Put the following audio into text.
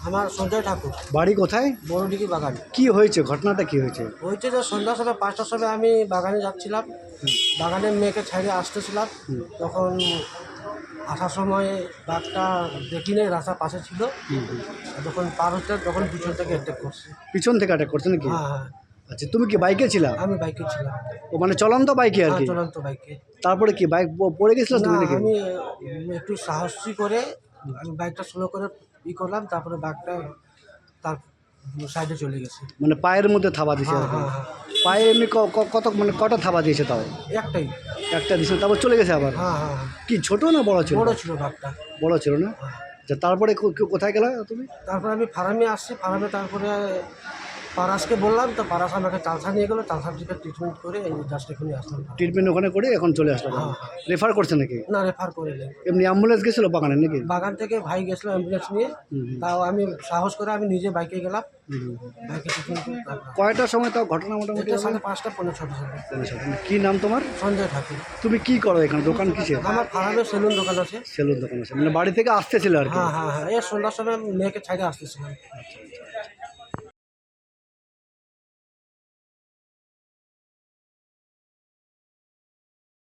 আমার সঞ্জয় ঠাকুর, বাড়ি কোথায়? বড়ডিঘি বাগান। কি হয়েছে, ঘটনাটা কি হয়েছে? হয়েছে যে সন্ধ্যার সময় 5টার সময় আমি বাগানে যাচ্ছিলাম, বাগানে মেয়েকে ছেড়ে আসতেছিলাম। তখন আসার সময় বাঘটা দেখি নেই, রাস্তার পাশে ছিল। যখন পার হচ্ছে তখন পিছন থেকে অ্যাটাক করছে। পিছন থেকে অ্যাটাক করছে নাকি? হ্যাঁ হ্যাঁ, আচ্ছা, তুমি কি বাইকে ছিলা? আমি বাইকে ছিলাম। ও মানে চলন্ত বাইকে আর হ্যাঁ, কি? চলন্ত বাইকে। তারপরে কি বাইক পড়ে গেছিল না, তুমি নাকি? আমি একটু সাহসী করে আমি বাইকটা স্লো করে করলাম, তারপরে বাঘটা তার সাইডে চলে গেছে। মানে পায়ের মধ্যে থাবা দিয়েছে হ্যাঁ আর কি? হ্যাঁ হ্যাঁ, পায়ে এমনি কত মানে কটা থাবা দিয়েছে তাও? একটাই। একটা দিয়েছে, তারপর চলে গেছে আবার? হ্যাঁ হ্যাঁ হ্যাঁ, কি ছোট না বড় ছিল? বড় ছিল বাঘটা। বড় ছিল না? হ্যাঁ। আচ্ছা, তারপরে কোথায় গেলা তুমি? তারপরে আমি ফার্মে আসছি, ফার্মে তারপরে পারাসকে বললাম, তো পারাস আমাকে চালসা নিয়ে গেলো, চালসা থেকে ট্রিটমেন্ট করে এই জাস্ট এখানে আসলাম। ট্রিটমেন্ট ওখানে করে এখন চলে আসলাম। হ্যাঁ। রেফার করছে নাকি? না, রেফার করে নেই। এমনি অ্যাম্বুলেন্স গেছিলো বাগানে নাকি? বাগান থেকে ভাই গেছিলো অ্যাম্বুলেন্স নিয়ে, তাও আমি সাহস করে আমি নিজে বাইকে গেলাম। বাইকে ট্রিটমেন্ট করে তারপর কয়টার সময় তাও ঘটনা মোটামুটি? এটা 5:30 পৌনে 6টার সময়। কি নাম তোমার? সঞ্জয় ঠাকুর। তুমি কি করো এখানে, দোকান কিসের? আমার ফার্মে সেলুন দোকান আছে। সেলুন দোকান আছে, মানে বাড়ি থেকে আসতেছিল আর কি? হ্যাঁ হ্যাঁ হ্যাঁ, এই সন্ধ্যার সময় মেয়েকে ছাইড়ে আসতেছিলাম।